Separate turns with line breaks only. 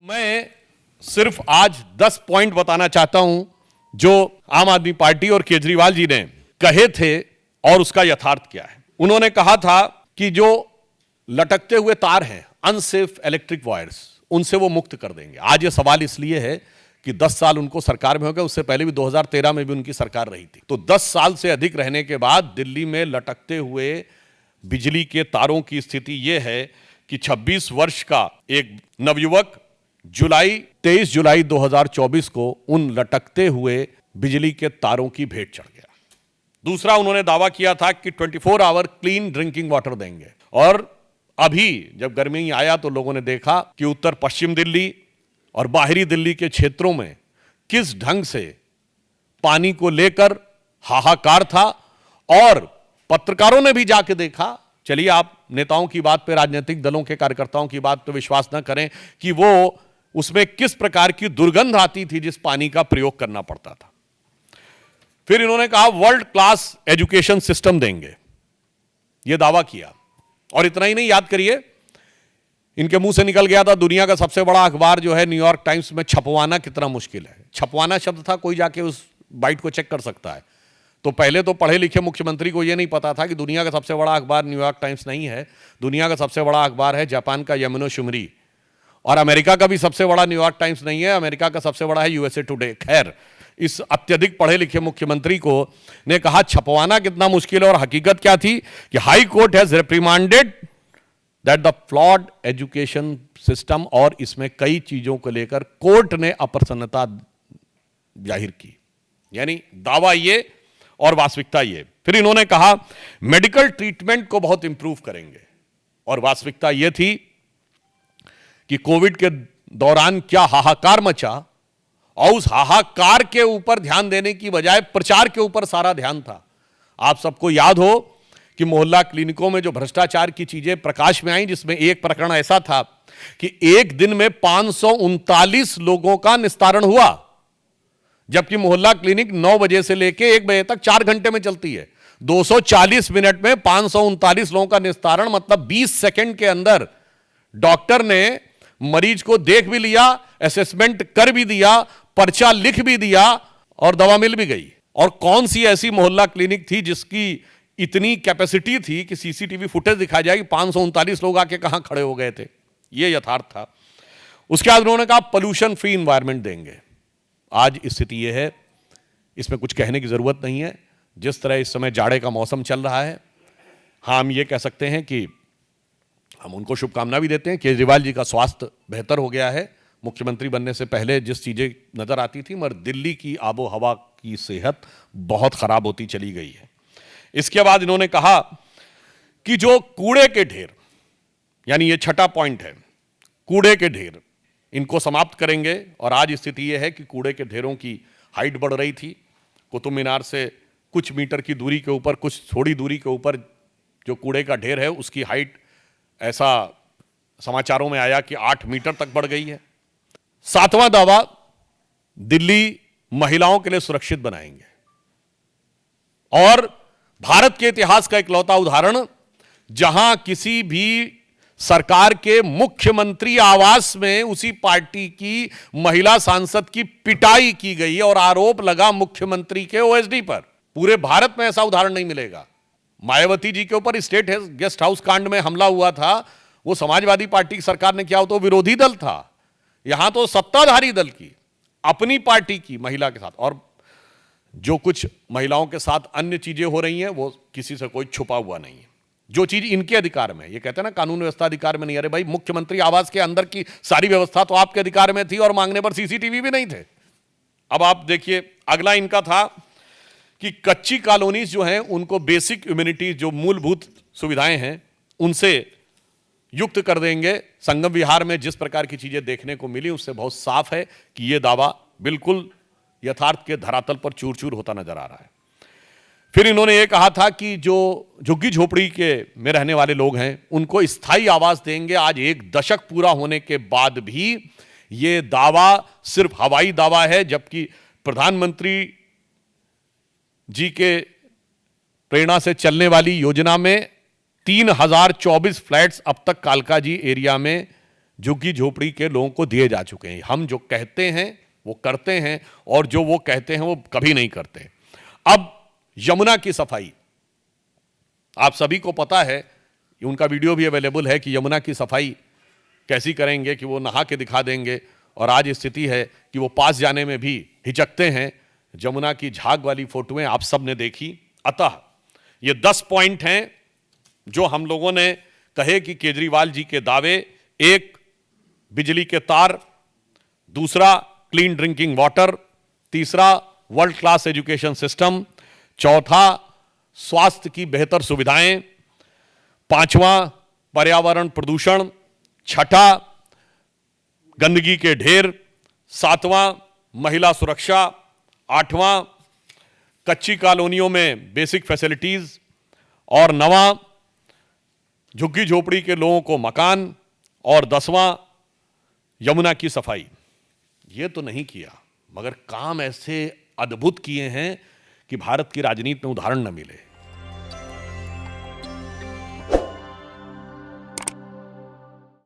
मैं सिर्फ आज 10 पॉइंट बताना चाहता हूं जो आम आदमी पार्टी और केजरीवाल जी ने कहे थे और उसका यथार्थ क्या है। उन्होंने कहा था कि जो लटकते हुए तार हैं, अनसेफ इलेक्ट्रिक वायर्स, उनसे वो मुक्त कर देंगे। आज ये सवाल इसलिए है कि 10 साल उनको सरकार में हो गए, उससे पहले भी 2013 में भी उनकी सरकार रही थी। तो 10 साल से अधिक रहने के बाद दिल्ली में लटकते हुए बिजली के तारों की स्थिति यह है कि 26 वर्ष का एक नवयुवक 23 जुलाई 2024 को उन लटकते हुए बिजली के तारों की भेंट चढ़ गया। दूसरा, उन्होंने दावा किया था कि 24 आवर क्लीन ड्रिंकिंग वाटर देंगे, और अभी जब गर्मी आया तो लोगों ने देखा कि उत्तर पश्चिम दिल्ली और बाहरी दिल्ली के क्षेत्रों में किस ढंग से पानी को लेकर हाहाकार था। और पत्रकारों ने भी जाके देखा। चलिए, आप नेताओं की बात पे, राजनीतिक दलों के कार्यकर्ताओं की बात पे विश्वास न करें कि वो उसमें किस प्रकार की दुर्गंध आती थी जिस पानी का प्रयोग करना पड़ता था। फिर इन्होंने कहा वर्ल्ड क्लास एजुकेशन सिस्टम देंगे, यह दावा किया। और इतना ही नहीं, याद करिए, इनके मुंह से निकल गया था दुनिया का सबसे बड़ा अखबार जो है न्यूयॉर्क टाइम्स में छपवाना कितना मुश्किल है। छपवाना शब्द था, कोई जाके उस बाइट को चेक कर सकता है। तो पहले तो पढ़े लिखे मुख्यमंत्री को यह नहीं पता था कि दुनिया का सबसे बड़ा अखबार न्यूयॉर्क टाइम्स नहीं है, दुनिया का सबसे बड़ा अखबार है जापान का यामिनो शिमरी, और अमेरिका का भी सबसे बड़ा न्यूयॉर्क टाइम्स नहीं है, अमेरिका का सबसे बड़ा है यूएसए टुडे। खैर, इस अत्यधिक पढ़े लिखे मुख्यमंत्री को ने कहा छपवाना कितना मुश्किल है, और हकीकत क्या थी कि high court has reprimanded that the flawed education system, और इसमें कई चीजों को लेकर कोर्ट ने अप्रसन्नता जाहिर की। यानी दावा ये और वास्तविकता ये। फिर इन्होंने कहा मेडिकल ट्रीटमेंट को बहुत इंप्रूव करेंगे, और वास्तविकता ये थी कि कोविड के दौरान क्या हाहाकार मचा, और उस हाहाकार के ऊपर ध्यान देने की बजाय प्रचार के ऊपर सारा ध्यान था। आप सबको याद हो कि मोहल्ला क्लिनिकों में जो भ्रष्टाचार की चीजें प्रकाश में आई, जिसमें एक प्रकरण ऐसा था कि एक दिन में 539 लोगों का निस्तारण हुआ, जबकि मोहल्ला क्लिनिक 9 बजे से लेकर 1 बजे तक 4 घंटे में चलती है। 240 मिनट में 539 लोगों का निस्तारण, मतलब 20 सेकंड के अंदर डॉक्टर ने मरीज को देख भी लिया, असेसमेंट कर भी दिया, पर्चा लिख भी दिया, और दवा मिल भी गई। और कौन सी ऐसी मोहल्ला क्लिनिक थी जिसकी इतनी कैपेसिटी थी कि सीसीटीवी फुटेज दिखा जाए कि 539 लोग आके कहां खड़े हो गए थे। यह यथार्थ था। उसके बाद उन्होंने कहा पोल्यूशन फ्री एनवायरनमेंट देंगे। आज स्थिति यह है, इसमें कुछ कहने की जरूरत नहीं है। जिस तरह इस समय जाड़े का मौसम चल रहा है, हाँ, हम ये कह सकते हैं कि हम उनको शुभकामना भी देते हैं। केजरीवाल जी का स्वास्थ्य बेहतर हो गया है। मुख्यमंत्री बनने से पहले जिस चीजें नजर आती थी, मगर दिल्ली की आबो हवा की सेहत बहुत खराब होती चली गई है। इसके बाद इन्होंने कहा कि जो कूड़े के ढेर, यानी ये छठा पॉइंट है, कूड़े के ढेर, इनको समाप्त करेंगे। और आज स्थिति यह है कि कूड़े के ढेरों की हाइट बढ़ रही थी। कुतुब मीनार से कुछ मीटर की दूरी के ऊपर, कुछ थोड़ी दूरी के ऊपर जो कूड़े का ढेर है, उसकी हाइट ऐसा समाचारों में आया कि 8 मीटर तक बढ़ गई है। 7वां दावा, दिल्ली महिलाओं के लिए सुरक्षित बनाएंगे। और भारत के इतिहास का इकलौता उदाहरण, जहां किसी भी सरकार के मुख्यमंत्री आवास में उसी पार्टी की महिला सांसद की पिटाई की गई और आरोप लगा मुख्यमंत्री के ओएसडी पर। पूरे भारत में ऐसा उदाहरण नहीं मिलेगा। मायावती जी के ऊपर स्टेट गेस्ट हाउस कांड में हमला हुआ था, वो समाजवादी पार्टी की सरकार ने किया, तो विरोधी दल था। यहां तो सत्ताधारी दल की, अपनी पार्टी की महिला के साथ। और जो कुछ महिलाओं के साथ अन्य चीजें हो रही हैं, वो किसी से कोई छुपा हुआ नहीं है। जो चीज इनके अधिकार में, ये कहते हैं ना कानून व्यवस्था अधिकार में नहीं। अरे भाई, मुख्यमंत्री आवास के अंदर की सारी व्यवस्था तो आपके अधिकार में थी, और मांगने पर सीसीटीवी भी नहीं थे। अब आप देखिए, अगला इनका था कि कच्ची कॉलोनीज जो हैं, उनको बेसिक इम्यूनिटी, जो मूलभूत सुविधाएं हैं, उनसे युक्त कर देंगे। संगम विहार में जिस प्रकार की चीजें देखने को मिली, उससे बहुत साफ है कि यह दावा बिल्कुल यथार्थ के धरातल पर चूर चूर होता नजर आ रहा है। फिर इन्होंने ये कहा था कि जो झुग्गी झोपड़ी के में रहने वाले लोग हैं, उनको स्थायी आवास देंगे। आज 1 दशक पूरा होने के बाद भी ये दावा सिर्फ हवाई दावा है, जबकि प्रधानमंत्री जी के प्रेरणा से चलने वाली योजना में 3024 फ्लैट्स अब तक कालकाजी एरिया में झुग्गी झोपड़ी के लोगों को दिए जा चुके हैं। हम जो कहते हैं वो करते हैं, और जो वो कहते हैं वो कभी नहीं करते। अब यमुना की सफाई, आप सभी को पता है, उनका वीडियो भी अवेलेबल है कि यमुना की सफाई कैसी करेंगे, कि वो नहा के दिखा देंगे। और आज स्थिति है कि वो पास जाने में भी हिचकते हैं। यमुना की झाग वाली फोटोएं आप सब ने देखी। अतः ये 10 पॉइंट हैं जो हम लोगों ने कहे कि केजरीवाल जी के दावे। एक, बिजली के तार, दूसरा क्लीन ड्रिंकिंग वाटर, तीसरा वर्ल्ड क्लास एजुकेशन सिस्टम, चौथा स्वास्थ्य की बेहतर सुविधाएं, पांचवां पर्यावरण प्रदूषण, छठा गंदगी के ढेर, सातवां महिला सुरक्षा, आठवां कच्ची कॉलोनियों में बेसिक फैसिलिटीज, और नवां झुग्गी झोपड़ी के लोगों को मकान, और 10वां यमुना की सफाई। ये तो नहीं किया, मगर काम ऐसे अद्भुत किए हैं कि भारत की राजनीति में उदाहरण न मिले।